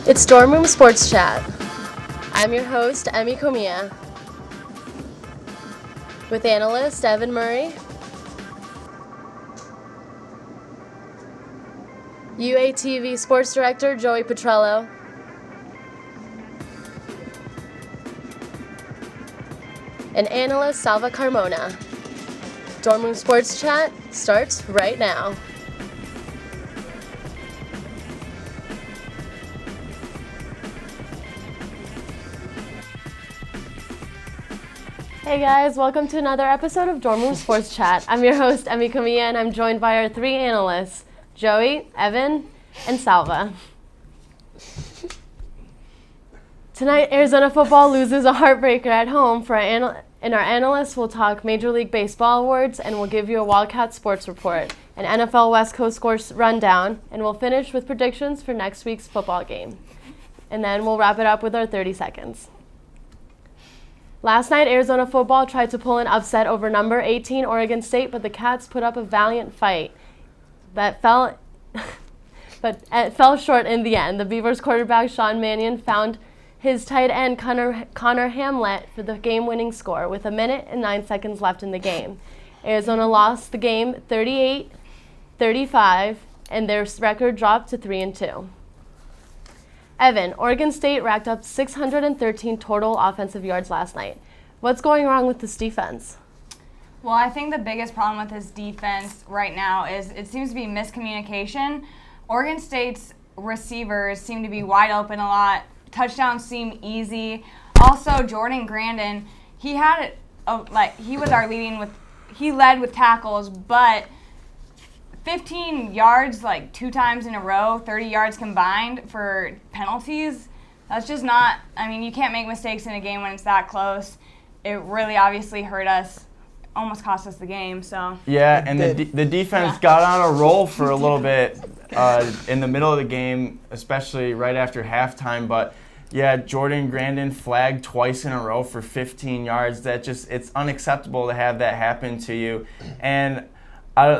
It's Dorm Room Sports Chat. I'm your host, Emmy Comia, with analyst Evan Murray, UATV Sports Director Joey Petrello, and analyst Salva Carmona. Dorm Room Sports Chat starts right now. Hey guys, welcome to another episode of Dorm Room Sports Chat. I'm your host, Emmy Camilla, and I'm joined by our three analysts, Joey, Evan, and Salva. Tonight, Arizona football loses a heartbreaker at home and our analysts will talk Major League Baseball awards, and we'll give you a Wildcat sports report, an NFL West Coast scores rundown, and we'll finish with predictions for next week's football game. And then we'll wrap it up with our 30 seconds. Last night, Arizona football tried to pull an upset over number 18 Oregon State, but the Cats put up a valiant fight that fell short in the end. The Beavers quarterback Sean Mannion found his tight end Connor Hamlet for the game-winning score with 1 minute and 9 seconds left in the game. Arizona lost the game 38-35, and their record dropped to 3-2. Evan, Oregon State racked up 613 total offensive yards last night. What's going wrong with this defense? Well, I think the biggest problem with this defense right now is it seems to be miscommunication. Oregon State's receivers seem to be wide open a lot. Touchdowns seem easy. Also, Jordan Grandin, he led with tackles, but 15 yards, like 2 times in a row, 30 yards combined for penalties. That's just not, you can't make mistakes in a game when it's that close. It really obviously hurt us, almost cost us the game, so. Yeah, and the defense got on a roll for a little bit in the middle of the game, especially right after halftime. But yeah, Jordan Grandin flagged twice in a row for 15 yards. It's unacceptable to have that happen to you. And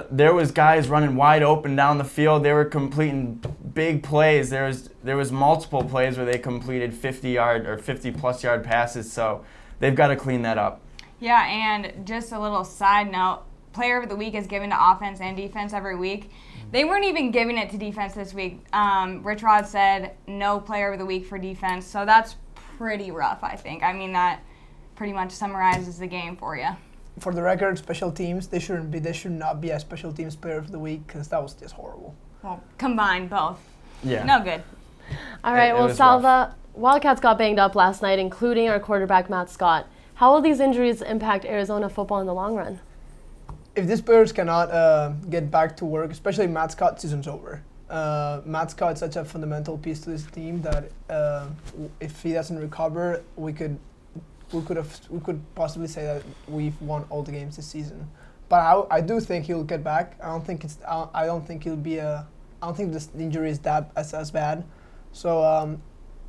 there was guys running wide open down the field. They were completing big plays. There was multiple plays where they completed 50-yard or 50-plus yard passes. So they've got to clean that up. Yeah, and just a little side note, Player of the Week is given to offense and defense every week. They weren't even giving it to defense this week. Rich Rod said no Player of the Week for defense, so that's pretty rough, I think. That pretty much summarizes the game for you. For the record, special teams, they should not be a special teams player of the week because that was just horrible. Well, combined both. Yeah. No good. All right, well, Salva, rough. Wildcats got banged up last night, including our quarterback, Matt Scott. How will these injuries impact Arizona football in the long run? If these players cannot get back to work, especially Matt Scott, season's over. Matt Scott's such a fundamental piece to this team that if he doesn't recover, we could possibly say that we've won all the games this season. But I do think he'll get back. I don't think this injury is that as bad. So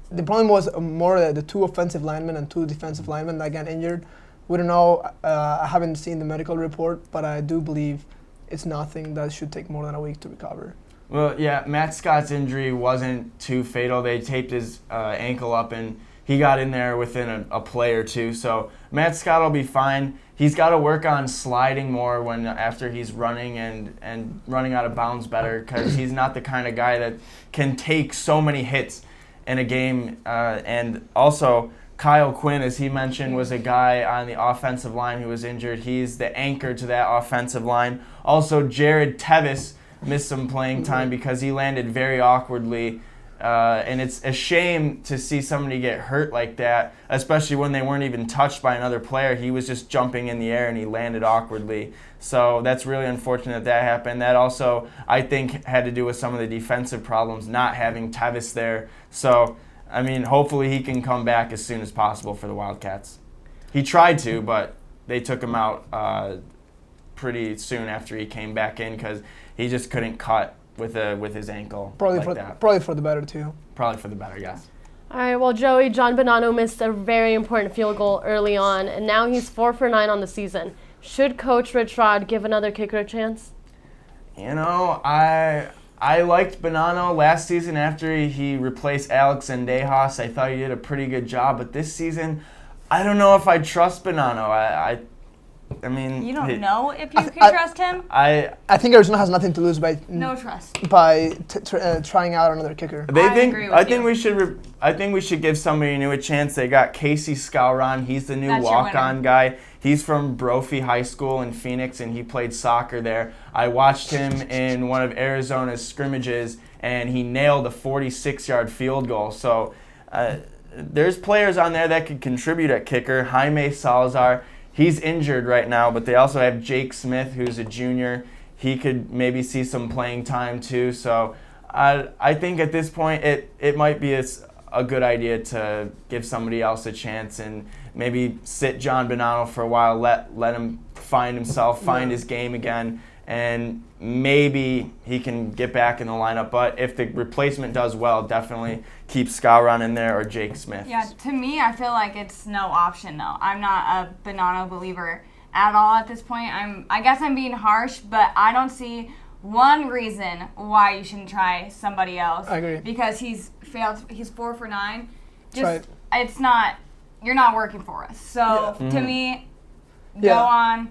the problem was more the 2 offensive linemen and 2 defensive linemen that got injured. We don't know. I haven't seen the medical report, but I do believe it's nothing that should take more than a week to recover. Well, yeah, Matt Scott's injury wasn't too fatal. They taped his ankle up, and he got in there within a play or two. So Matt Scott will be fine. He's got to work on sliding more after he's running and running out of bounds better, because he's not the kind of guy that can take so many hits in a game. And also, Kyle Quinn, as he mentioned, was a guy on the offensive line who was injured. He's the anchor to that offensive line. Also, Jared Tevis missed some playing time because he landed very awkwardly. And it's a shame to see somebody get hurt like that, especially when they weren't even touched by another player. He was just jumping in the air and he landed awkwardly. So that's really unfortunate that happened. That also, I think, had to do with some of the defensive problems, not having Tevis there. So, hopefully he can come back as soon as possible for the Wildcats. He tried to, but they took him out pretty soon after he came back in because he just couldn't cut with his ankle. Probably for the better too. Probably for the better, yes. All right, well, Joey, John Bonanno missed a very important field goal early on, and now he's 4 for 9 on the season. Should Coach Rich Rod give another kicker a chance? I I liked Bonanno last season after he replaced Alex Zendejas. I thought he did a pretty good job, but this season, I don't know if I trust Bonanno. I mean, You don't know if you can trust him? I I think Arizona has nothing to lose by No trust. trying out another kicker. They I think agree with I think you. we should I think we should give somebody new a chance. They got Casey Scowron. He's the new That's your walk-on winner. guy. He's from Brophy High School in Phoenix, and he played soccer there. I watched him in one of Arizona's scrimmages, and he nailed a 46-yard field goal. So there's players on there that could contribute at kicker. Jaime Salazar. He's injured right now, but they also have Jake Smith, who's a junior. He could maybe see some playing time too. So I think at this point it might be a good idea to give somebody else a chance and maybe sit John Bonanno for a while, let him find himself, find his game again, and maybe he can get back in the lineup. But if the replacement does well, definitely keep Scowron in there or Jake Smith. Yeah, to me, I feel like it's no option, though. I'm not a Bonanno believer at all at this point. I guess I'm being harsh, but I don't see one reason why you shouldn't try somebody else. I agree. Because he's failed. He's 4 for 9. Just right. It's not. You're not working for us. So to me, go Yeah. on,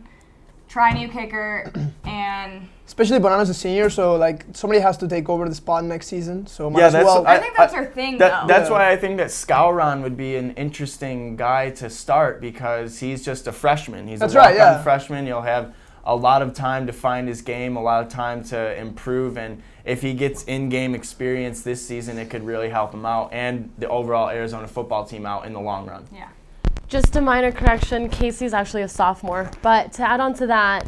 try a new kicker, and Especially Bonanno's a senior, so like somebody has to take over the spot next season. So might Yeah, as that's- well. I think that's their thing, though. That's Yeah. why I think that Scowron would be an interesting guy to start because he's just a freshman. He's That's a walk-on right, yeah. freshman. You'll have a lot of time to find his game, a lot of time to improve, and if he gets in-game experience this season, it could really help him out and the overall Arizona football team out in the long run. Yeah. Just a minor correction, Casey's actually a sophomore. But to add on to that,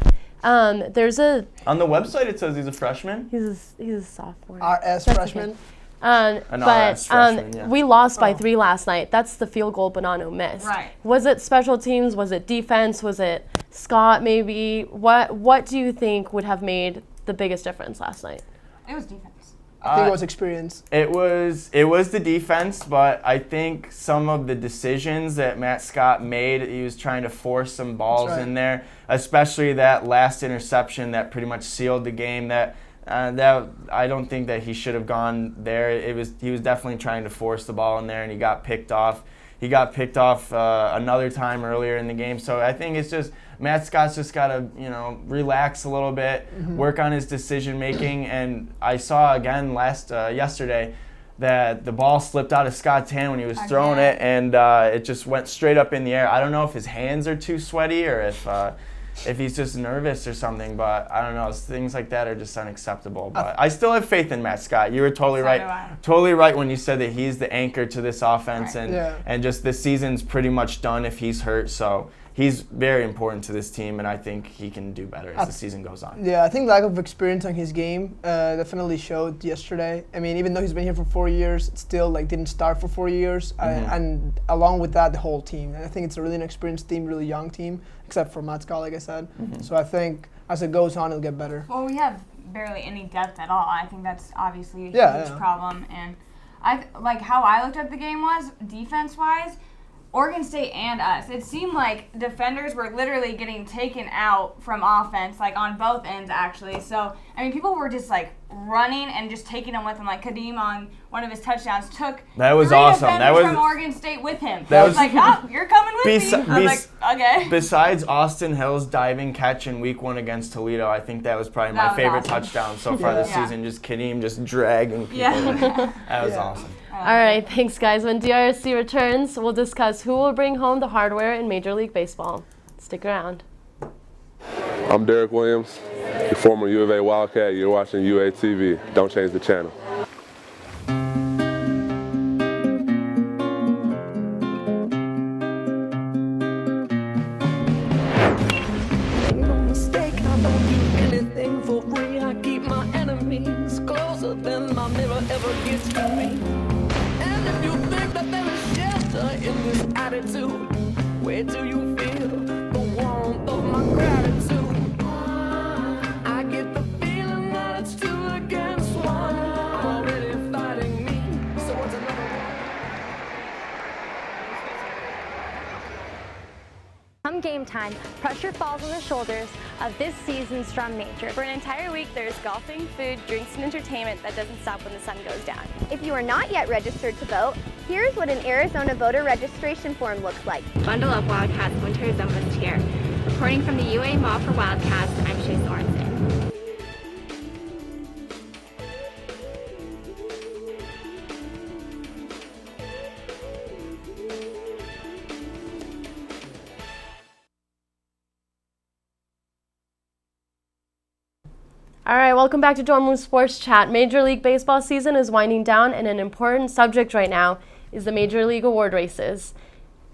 there's a On the website, it says he's a freshman. he's a sophomore. RS That's okay. freshman. An But RS freshman, yeah. we lost by Oh. 3 last night. That's the field goal Bonanno missed. Right. Was it special teams? Was it defense? Was it Scott maybe? What do you think would have made the biggest difference last night? It was defense. I think it was experience. It was the defense, but I think some of the decisions that Matt Scott made, he was trying to force some balls That's right. in there, especially that last interception that pretty much sealed the game. That I don't think that he should have gone there. He was definitely trying to force the ball in there, and he got picked off. He got picked off another time earlier in the game. So I think it's just Matt Scott's just got to relax a little bit, work on his decision making. And I saw again yesterday that the ball slipped out of Scott's hand when he was throwing it, and it just went straight up in the air. I don't know if his hands are too sweaty or if he's just nervous or something, but I don't know. Things like that are just unacceptable. But I still have faith in Matt Scott. You were totally So do I. right. Totally right when you said that he's the anchor to this offense, Right. and just this season's pretty much done if he's hurt. So he's very important to this team, and I think he can do better as the season goes on. Yeah, I think lack of experience on his game definitely showed yesterday. I mean, even though he's been here for 4 years, it still didn't start for 4 years, and along with that, the whole team. And I think it's a really inexperienced team, really young team, except for Matt Scott, like I said. So I think as it goes on, it'll get better. Well, we have barely any depth at all. I think that's obviously a Yeah, huge problem. And how I looked at the game was defense-wise, Oregon State and us. It seemed like defenders were literally getting taken out from offense, on both ends actually. So I mean, people were just running and just taking them with them. Like Kadeem on one of his touchdowns took That was 3 awesome. defenders That was- from Oregon State with him. That It was- was oh, you're coming with me. I was okay. Besides Austin Hill's diving catch in Week 1 against Toledo, I think that was probably That my was favorite awesome. touchdown so far this Yeah. season. Just Kadeem just dragging people. Yeah. That was Yeah. awesome. All right, thanks, guys. When DRSC returns, we'll discuss who will bring home the hardware in Major League Baseball. Stick around. I'm Derek Williams, the former U of A Wildcat. You're watching UATV. Don't change the channel. Make no mistake, I don't do anything for free. I keep my enemies closer than my mirror ever gets to me. And if you think that there is shelter in this attitude, where do you feel the warmth of my gratitude? I get the feeling that it's 2 against 1. I'm already fighting me, so what's another one? Come game time, pressure falls on the shoulders of this season's Drum Major. For an entire week, there's golfing, food, drinks, and entertainment that doesn't stop when the sun goes down. If you are not yet registered to vote, here's what an Arizona voter registration form looks like. Bundle up, Wildcats, winter is almost here. Reporting from the UA Mall for Wildcats, I'm Shay Sorensen. All right, welcome back to Dorm Room Sports Chat. Major League Baseball season is winding down, and an important subject right now is the Major League award races.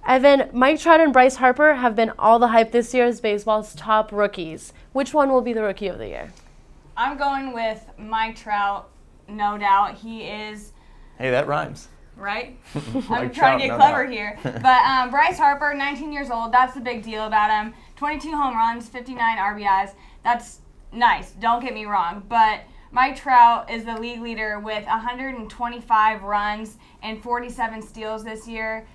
Evan, Mike Trout and Bryce Harper have been all the hype this year as baseball's top rookies. Which one will be the Rookie of the Year? I'm going with Mike Trout, no doubt. He is... Hey, that rhymes. Right? Mike I'm trying Trout, to get no clever doubt. here. But Bryce Harper, 19 years old, that's the big deal about him. 22 home runs, 59 RBIs. That's nice, don't get me wrong. But Mike Trout is the league leader with 125 runs and 47 steals this year.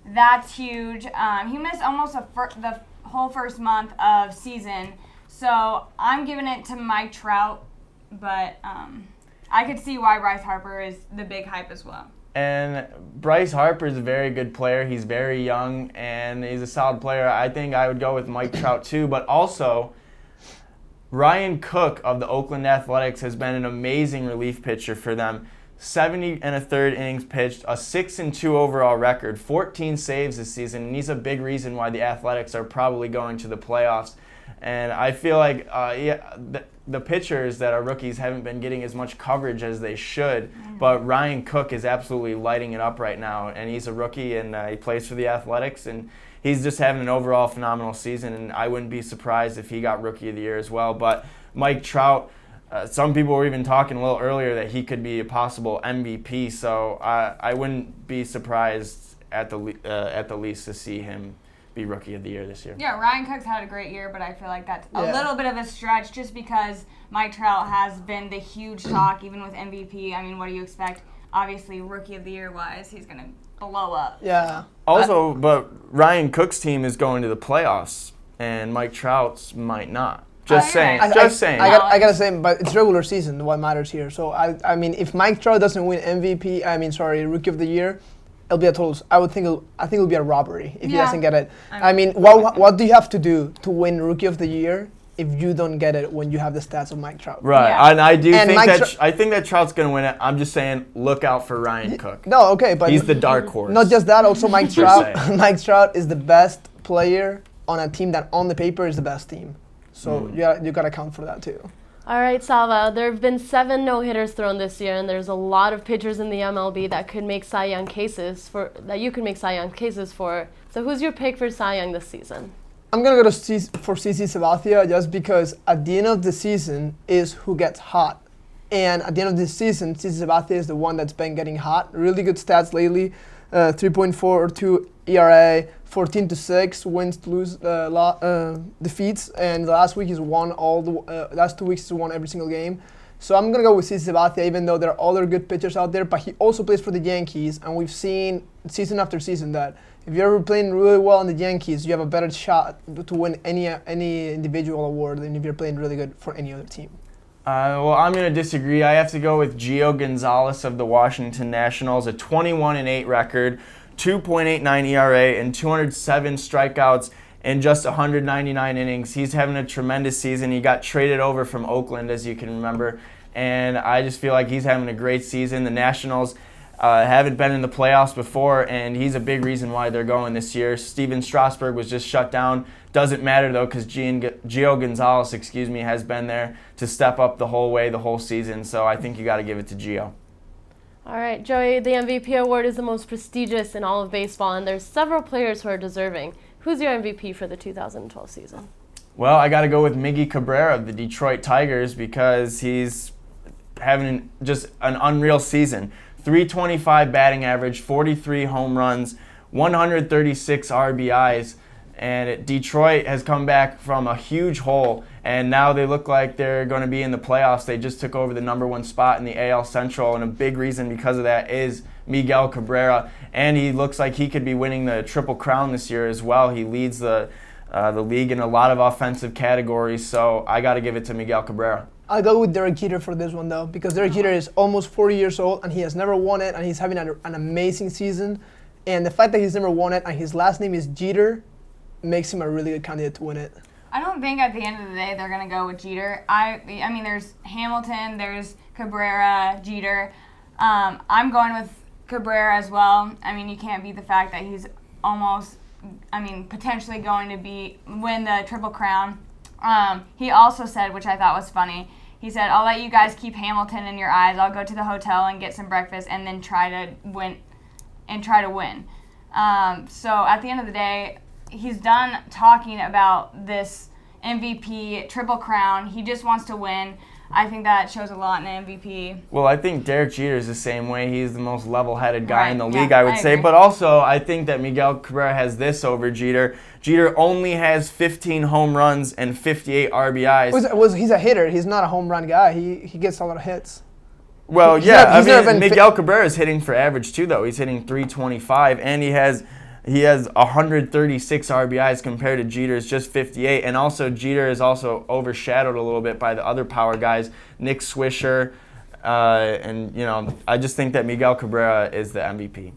That's huge. He missed almost the whole first month of season. So I'm giving it to Mike Trout, but I could see why Bryce Harper is the big hype as well. And Bryce Harper is a very good player. He's very young, and he's a solid player. I think I would go with Mike Trout too, but also Ryan Cook of the Oakland Athletics has been an amazing relief pitcher for them. 70 1/3 innings pitched, a 6-2 overall record, 14 saves this season, and he's a big reason why the Athletics are probably going to the playoffs. And I feel like the pitchers that are rookies haven't been getting as much coverage as they should, but Ryan Cook is absolutely lighting it up right now, and he's a rookie, and he plays for the Athletics, and he's just having an overall phenomenal season, and I wouldn't be surprised if he got Rookie of the Year as well. But Mike Trout, some people were even talking a little earlier that he could be a possible MVP, so I wouldn't be surprised at the least to see him be Rookie of the Year this year. Yeah, Ryan Cook's had a great year, but I feel like that's a little bit of a stretch just because Mike Trout has been the huge talk, even with MVP. I mean, what do you expect? Obviously, Rookie of the Year-wise, he's going to blow up. Yeah. Also, but Ryan Cook's team is going to the playoffs, and Mike Trout's might not. Just saying. I gotta say, but it's regular season what matters here. So I mean, if Mike Trout doesn't win Rookie of the Year, it'll be a total. I think it'll be a robbery if he doesn't get it. I mean, what do you have to do to win Rookie of the Year if you don't get it when you have the stats of Mike Trout? Right, Yeah. and I think that Trout's gonna win it. I'm just saying, look out for Ryan Cook. No, okay, but he's the dark horse. Not just that, also Mike Trout. Mike Trout is the best player on a team that on the paper is the best team. So you gotta count for that too. All right, Salva, there have been 7 no-hitters thrown this year, and there's a lot of pitchers in the MLB that could make Cy Young cases for. So who's your pick for Cy Young this season? I'm gonna go for CC Sabathia just because at the end of the season is who gets hot. And at the end of the season, CC Sabathia is the one that's been getting hot. Really good stats lately. 3.42 ERA, 14-6 wins to lose defeats, and the last week he's won last 2 weeks he's won every single game. So I'm gonna go with CC Sabathia, even though there are other good pitchers out there. But he also plays for the Yankees, and we've seen season after season that if you're ever playing really well in the Yankees, you have a better shot to win any individual award than if you're playing really good for any other team. Well, I'm going to disagree. I have to go with Gio Gonzalez of the Washington Nationals, a 21-8 record, 2.89 ERA, and 207 strikeouts in just 199 innings. He's having a tremendous season. He got traded over from Oakland, as you can remember, and I just feel like he's having a great season. The Nationals haven't been in the playoffs before, and he's a big reason why they're going this year. Steven Strasburg was just shut down. Doesn't matter, though, because Gio Gonzalez, has been there to step up the whole season. So I think you got to give it to Gio. All right, Joey, the MVP award is the most prestigious in all of baseball, and there's several players who are deserving. Who's your MVP for the 2012 season? Well, I got to go with Miggy Cabrera of the Detroit Tigers because he's having just an unreal season. 325 batting average, 43 home runs, 136 RBIs, and Detroit has come back from a huge hole, and now they look like they're going to be in the playoffs. They just took over the #1 spot in the AL Central, and a big reason because of that is Miguel Cabrera, and he looks like he could be winning the Triple Crown this year as well. He leads the the league in a lot of offensive categories. So I got to give it to Miguel Cabrera. I'll go with Derek Jeter for this one, though, because Derek Jeter is almost 40 years old, and he has never won it, and he's having an amazing season. And the fact that he's never won it, and his last name is Jeter, makes him a really good candidate to win it. I don't think at the end of the day they're going to go with Jeter. I mean, there's Hamilton, there's Cabrera, Jeter. I'm going with Cabrera as well. I mean, you can't beat the fact that he's potentially going to win the Triple Crown. He also said, which I thought was funny, he said, I'll let you guys keep Hamilton in your eyes. I'll go to the hotel and get some breakfast and then try to win. So at the end of the day, he's done talking about this MVP Triple Crown. He just wants to win. I think that shows a lot in an MVP. Well, I think Derek Jeter is the same way. He's the most level-headed guy in the league, yeah, I would say. agree. But also, I think that Miguel Cabrera has this over Jeter. Jeter only has 15 home runs and 58 RBIs. He's a hitter. He's not a home run guy. He gets a lot of hits. Well, He's yeah, Miguel Cabrera is hitting for average too, though. He's hitting 325, and he has 136 RBIs compared to Jeter's just 58. And also, Jeter is also overshadowed a little bit by the other power guys, Nick Swisher, and I just think that Miguel Cabrera is the MVP.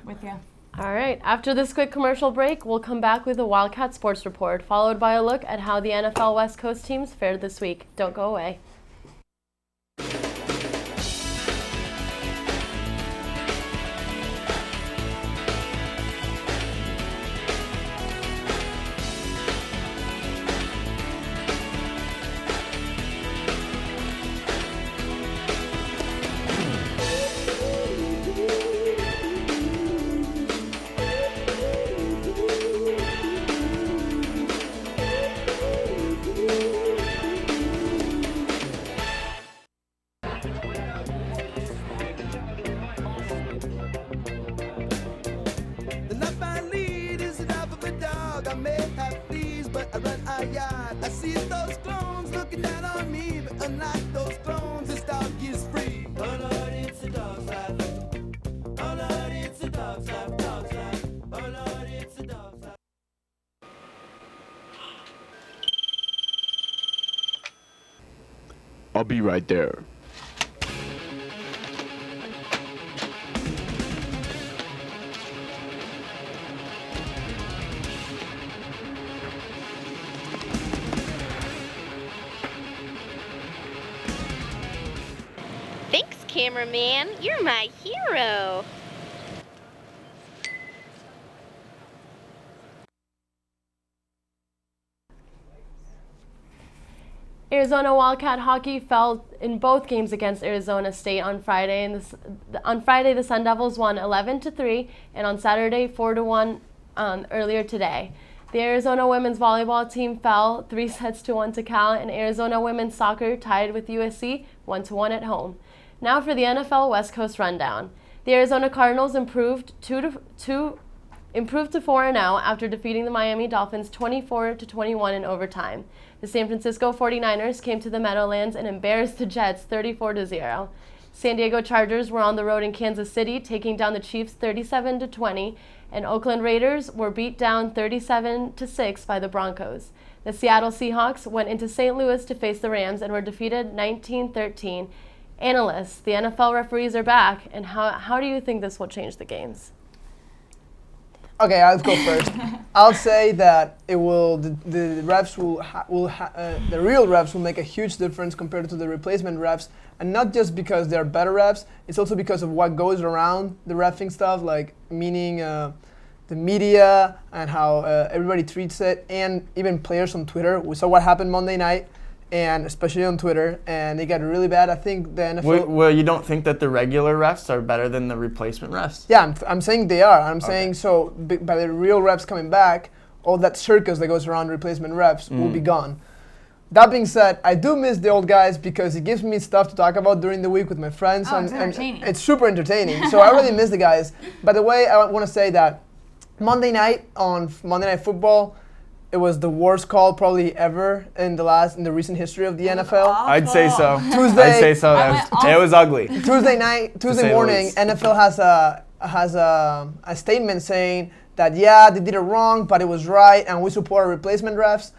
With you. All right. After this quick commercial break, we'll come back with a Wildcat Sports Report, followed by a look at how the NFL West Coast teams fared this week. Don't go away. I'll be right there. Thanks, cameraman. You're my hero. Arizona Wildcat hockey fell in both games against Arizona State on Friday. On Friday, the Sun Devils won 11-3, and on Saturday, 4-1 earlier today. The Arizona women's volleyball team fell 3-1 to Cal, and Arizona women's soccer tied with USC 1-1 at home. Now for the NFL West Coast rundown. The Arizona Cardinals improved to 4-0 after defeating the Miami Dolphins 24-21 in overtime. The San Francisco 49ers came to the Meadowlands and embarrassed the Jets 34-0. San Diego Chargers were on the road in Kansas City, taking down the Chiefs 37-20, and Oakland Raiders were beat down 37-6 by the Broncos. The Seattle Seahawks went into St. Louis to face the Rams and were defeated 19-13. Analysts, the NFL referees are back, and how do you think this will change the games? Okay, I'll go first. I'll say that it will. The refs the real refs will make a huge difference compared to the replacement refs, and not just because they're better refs. It's also because of what goes around the reffing stuff, like meaning the media and how everybody treats it, and even players on Twitter. We saw what happened Monday night, and especially on Twitter, and it got really bad. I think the NFL. Well, you don't think that the regular refs are better than the replacement refs? Yeah, I'm saying they are. I'm saying so by the real refs coming back, all that circus that goes around replacement refs will be gone. That being said, I do miss the old guys because it gives me stuff to talk about during the week with my friends. It's entertaining. It's super entertaining. So I really miss the guys. By the way, I want to say that Monday night on Monday Night Football, it was the worst call probably ever in the recent history of the NFL. I'd say so. Tuesday. I'd say so. It was ugly. Tuesday morning, NFL has a statement saying that, yeah, they did it wrong, but it was right, and we support our replacement refs.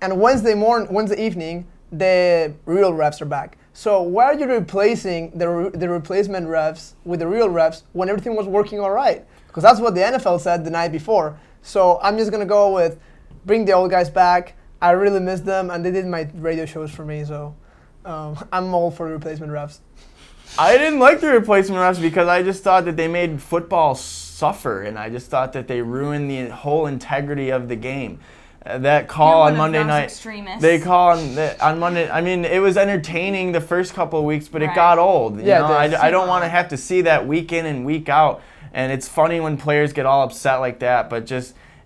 And Wednesday evening, the real refs are back. So why are you replacing the replacement refs with the real refs when everything was working all right? Because that's what the NFL said the night before. So I'm just going to go with bring the old guys back. I really miss them, and they did my radio shows for me, so I'm all for replacement refs. I didn't like the replacement refs because I just thought that they made football suffer, and I just thought that they ruined the whole integrity of the game. That call on Monday night, they call on Monday. I mean, it was entertaining the first couple of weeks, but it got old. You know? I don't want to have to see that week in and week out. And it's funny when players get all upset like that, but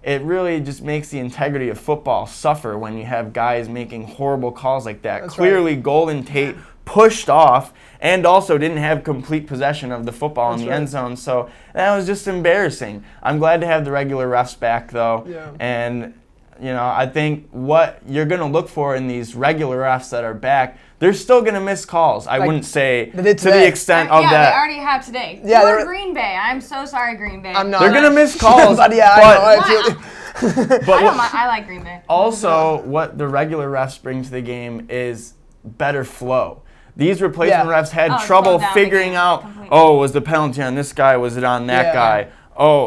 it really just makes the integrity of football suffer when you have guys making horrible calls like that. That's Clearly, right. Golden Tate pushed off and also didn't have complete possession of the football in the end zone. So that was just embarrassing. I'm glad to have the regular refs back, though. Yeah. And, I think what you're going to look for in these regular refs that are back, they're still going to miss calls. I wouldn't say to the extent of that. Yeah, they already have today. Yeah, Green Bay. I'm so sorry, Green Bay. I'm not. They're going to miss calls. But yeah, I like Green Bay. Also, what the regular refs bring to the game is better flow. These replacement refs had trouble figuring out, was the penalty on this guy? Was it on that guy?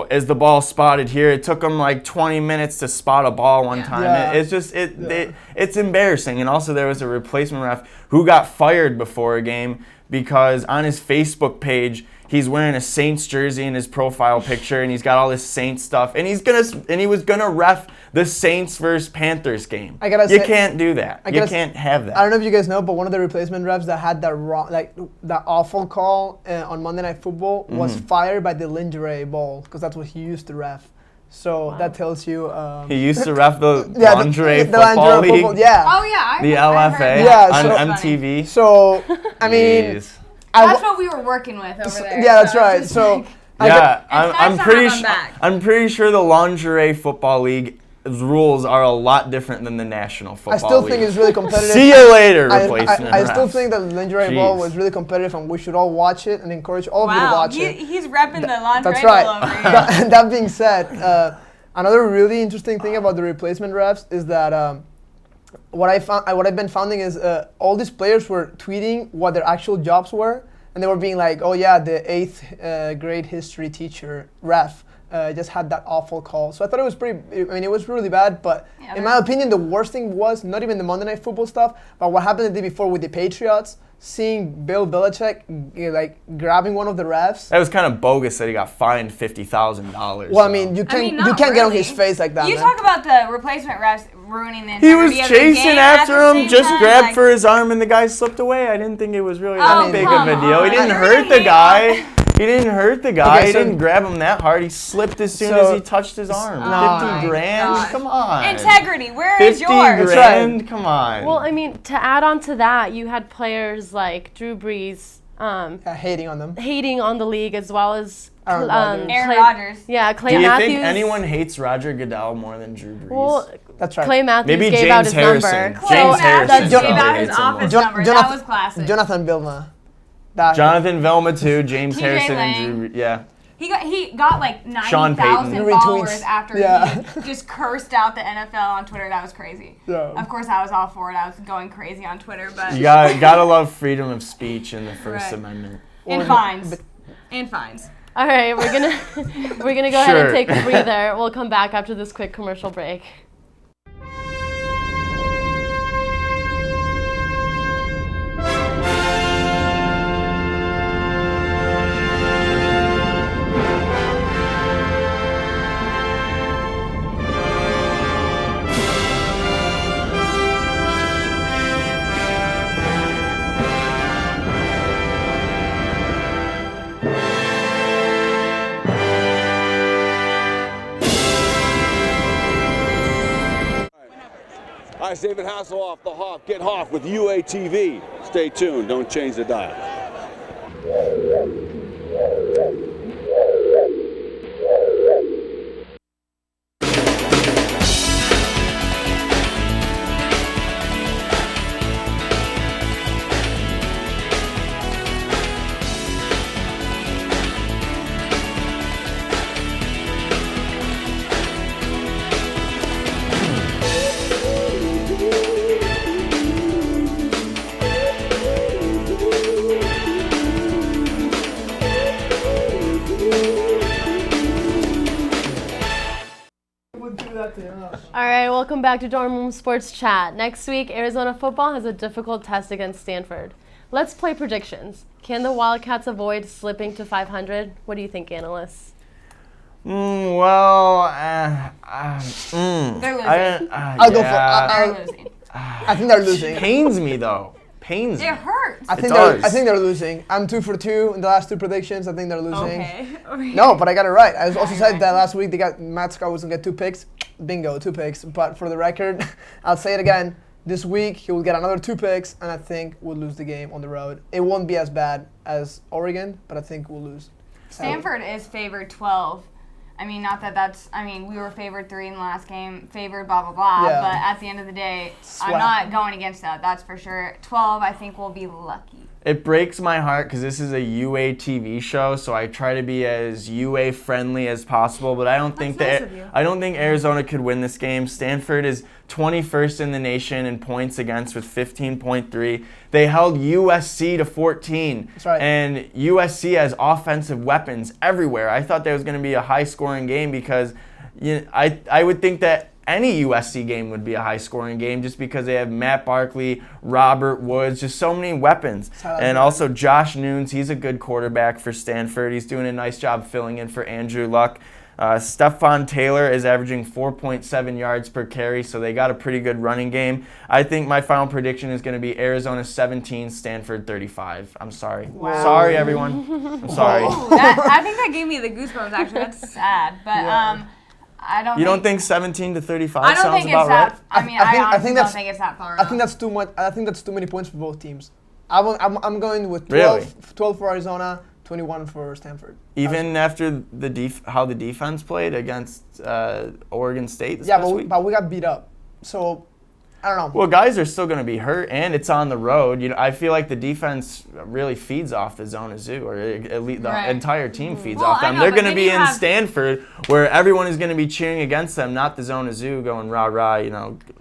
Is the ball spotted here? It took them like 20 minutes to spot a ball one time. Yeah. It's just, it's embarrassing. And also there was a replacement ref who got fired before a game because on his Facebook page, he's wearing a Saints jersey in his profile picture, and he's got all this Saints stuff, and he was gonna ref the Saints versus Panthers game. You can't do that. You can't have that. I don't know if you guys know, but one of the replacement refs that had that awful call on Monday Night Football was fired by the Lingerie Bowl because that's what he used to ref. So that tells you. He used to ref the Lingerie Football League. Football, yeah. Oh yeah, the LFA on MTV. So I mean. That's what we were working with over there. Yeah, that's right. So I'm pretty sure the Lingerie Football League rules are a lot different than the National Football League. I still think it's really competitive. See you later, replacement I still think that Lingerie Bowl was really competitive, and we should all watch it and encourage all of you to watch it. He's repping the Lingerie That's right. Bowl over here. That being said, another really interesting thing about the replacement refs is that what I've been finding is all these players were tweeting what their actual jobs were, and they were being like, "Oh yeah, the 8th grade history teacher ref just had that awful call." So I thought it was it was really bad. But in my opinion, the worst thing was not even the Monday Night Football stuff, but what happened the day before with the Patriots. Seeing Bill Belichick grabbing one of the refs. That was kind of bogus that he got fined $50,000. Well, I mean, you can't get on his face like that. You talk about the replacement refs ruining the He was integrity of the chasing game after him, just time, grabbed for his arm, and the guy slipped away. I didn't think it was really that big of a deal. He didn't hurt the guy. He didn't hurt the guy. Okay, he didn't grab him that hard. He slipped as soon as he touched his arm. $50,000? Come on. Integrity. Where is yours? $50,000? Come on. Well, I mean, to add on to that, you had players like Drew Brees hating on them, hating on the league, as well as Aaron Rodgers. Yeah, Clay Do you Matthews. think anyone hates Roger Goodell more than Drew Brees? Well, that's right. Clay Matthews Maybe gave James out his Harrison. number. James Harrison gave out his office number. That was classic. Jonathan Vilma. Jonathan Vilma too. James Harrison Lang. and Drew. Yeah. He got like 90,000 Retweets. followers after he just cursed out the NFL on Twitter. That was crazy. Yeah. Of course, I was all for it. I was going crazy on Twitter, but You gotta love freedom of speech in the First Amendment. And fines. And fines. All right, we're gonna go ahead and take a breather. We'll come back after this quick commercial break. Hi, it's David Hasselhoff, the Hoff. Get Hoff with UATV. Stay tuned. Don't change the dial. welcome back to Dorm Room Sports Chat. Next week, Arizona football has a difficult test against Stanford. Let's play predictions. Can the Wildcats avoid slipping to 500? What do you think, analysts? They're losing. I'll go for. They're losing. I think they're losing. Pains me though. Pains me. It hurts. I think they're losing. I'm 2 for 2 in the last 2 predictions. I think they're losing. Okay. No, but I got it right. I also said that last week Matt Scott was gonna get 2 picks. Bingo, 2 picks. But for the record, I'll say it again. This week he will get another 2 picks, and I think we'll lose the game on the road. It won't be as bad as Oregon, but I think we'll lose. Stanford is favored 12. I mean, not that that's. I mean, we were favored 3 in the last game, favored blah blah blah. Yeah. But at the end of the day, I'm not going against that. That's for sure. 12, I think we'll be lucky. It breaks my heart because this is a UA TV show, so I try to be as UA friendly as possible. But I don't think Arizona could win this game. Stanford is 21st in the nation in points against with 15.3. They held USC to 14. That's right. And USC has offensive weapons everywhere. I thought there was going to be a high-scoring game because I would think that any USC game would be a high-scoring game just because they have Matt Barkley, Robert Woods, just so many weapons. And also Josh Nunes, he's a good quarterback for Stanford. He's doing a nice job filling in for Andrew Luck. Stephon Taylor is averaging 4.7 yards per carry, so they got a pretty good running game. I think my final prediction is going to be Arizona 17, Stanford 35. I'm sorry. Wow. Sorry, everyone. I'm sorry. I think that gave me the goosebumps, actually. That's sad. But I don't. You don't think 17 to 35 I don't sounds think about it's that. right? I mean, I honestly don't think it's that far. I think that's too much. I think that's too many points for both teams. I'm going with 12, Really? 12 for Arizona, 21 for Stanford. Even after how the defense played against Oregon State this past week? but we got beat up. So I don't know. Well, guys are still going to be hurt, and it's on the road. I feel like the defense really feeds off the Zona Zoo, or at least the entire team feeds off them. They're going to be in Stanford, where everyone is going to be cheering against them, not the Zona Zoo going rah rah.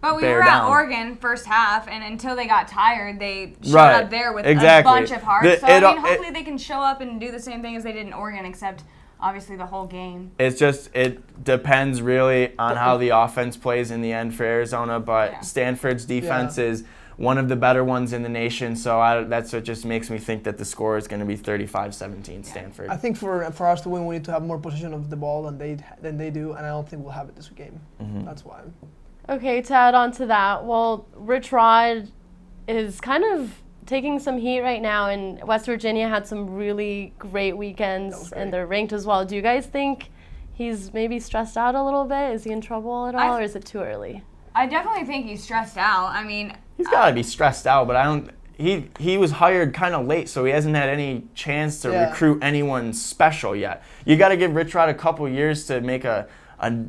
But we bear were down. at Oregon first half, and until they got tired, they showed up there with a bunch of heart. Hopefully they can show up and do the same thing as they did in Oregon, except obviously the whole game. It depends really on how the offense plays in the end for Arizona, but Stanford's defense is one of the better ones in the nation, so that's what just makes me think that the score is going to be 35-17 Stanford. I think for us to win, we need to have more possession of the ball than they do, and I don't think we'll have it this game. Mm-hmm. That's why. Okay, to add on to that, well, Rich Rod is kind of taking some heat right now, and West Virginia had some really great weekends, and they're ranked as well. Do you guys think he's maybe stressed out a little bit? Is he in trouble at all, or is it too early? I definitely think he's stressed out. I mean, he's got to be stressed out, but he was hired kind of late, so he hasn't had any chance to recruit anyone special yet. You got to give Rich Rod a couple years to make a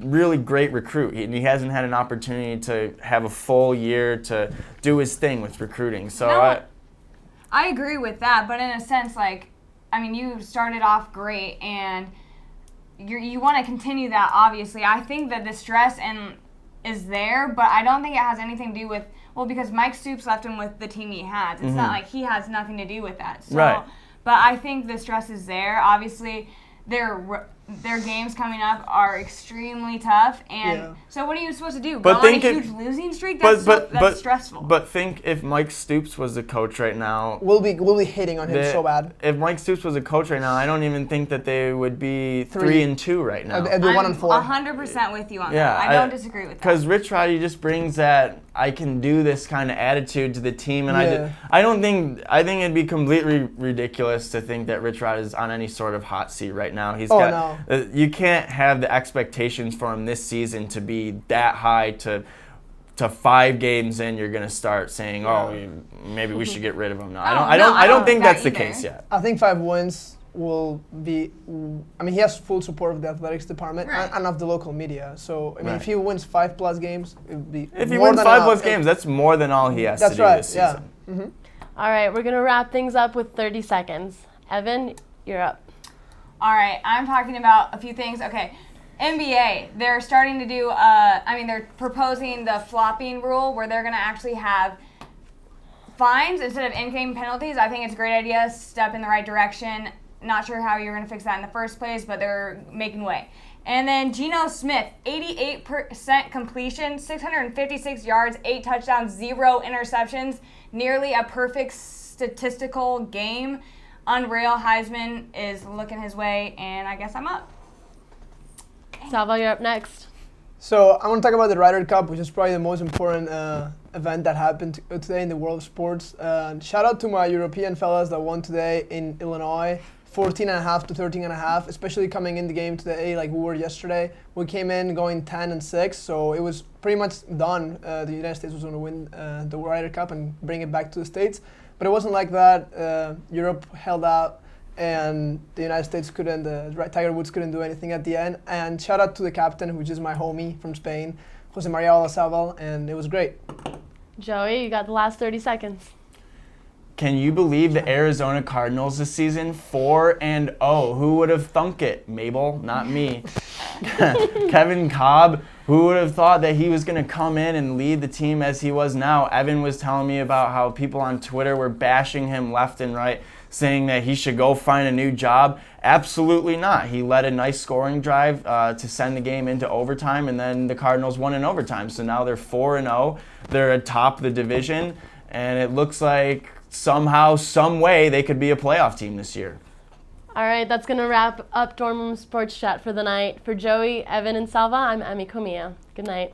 really great recruit. He hasn't had an opportunity to have a full year to do his thing with recruiting. So I agree with that, but in a sense, you started off great, and you want to continue that, obviously. I think that the stress is there, but I don't think it has anything to do with, because Mike Stoops left him with the team he has. It's not like he has nothing to do with that. So, right. But I think the stress is there. Obviously, their games coming up are extremely tough, and so what are you supposed to do? Go on a huge losing streak? That's stressful. But think if Mike Stoops was the coach right now, we'll be hitting on him so bad. If Mike Stoops was a coach right now, I don't even think that they would be 3-2 right now. They'd be 1-4. 100% with you on that. I don't disagree with that. Because Rich Rod, he just brings that I can do this kind of attitude to the team, and I think it'd be completely ridiculous to think that Rich Rod is on any sort of hot seat right now. You can't have the expectations for him this season to be that high to 5 games in. You're gonna start saying, maybe we should get rid of him now. I don't think that's the case yet. I think 5 wins will be. He has full support of the athletics department and of the local media. So if he wins 5+ games, it would be. If he wins 5+ games, that's more than all he has to do this season. Yeah. Mm-hmm. All right, we're gonna wrap things up with 30 seconds. Evan, you're up. All right, I'm talking about a few things. Okay, NBA, they're starting to do, they're proposing the flopping rule where they're going to actually have fines instead of in-game penalties. I think it's a great idea, step in the right direction. Not sure how you're going to fix that in the first place, but they're making way. And then Geno Smith, 88% completion, 656 yards, 8 touchdowns, 0 interceptions, nearly a perfect statistical game. Unreal. Heisman is looking his way, and I guess I'm up. Salva, you're up next. So I want to talk about the Ryder Cup, which is probably the most important event that happened today in the world of sports. Shout out to my European fellas that won today in Illinois, 14.5 to 13.5, especially coming in the game today like we were yesterday. We came in going 10-6, so it was pretty much done. The United States was going to win the Ryder Cup and bring it back to the States. But it wasn't like that. Europe held out, and the United States couldn't, Tiger Woods couldn't do anything at the end. And shout out to the captain, which is my homie from Spain, Jose Maria Olazábal, and it was great. Joey, you got the last 30 seconds. Can you believe the Arizona Cardinals this season? 4-0. Who would have thunk it? Mabel, not me. Kevin Cobb, who would have thought that he was going to come in and lead the team as he was now? Evan was telling me about how people on Twitter were bashing him left and right, saying that he should go find a new job. Absolutely not. He led a nice scoring drive to send the game into overtime, and then the Cardinals won in overtime. So now they're 4-0. They're atop the division, and it looks like somehow, some way, they could be a playoff team this year. All right, that's going to wrap up Dorm Room Sports Chat for the night. For Joey, Evan, and Salva, I'm Ami Comia. Good night.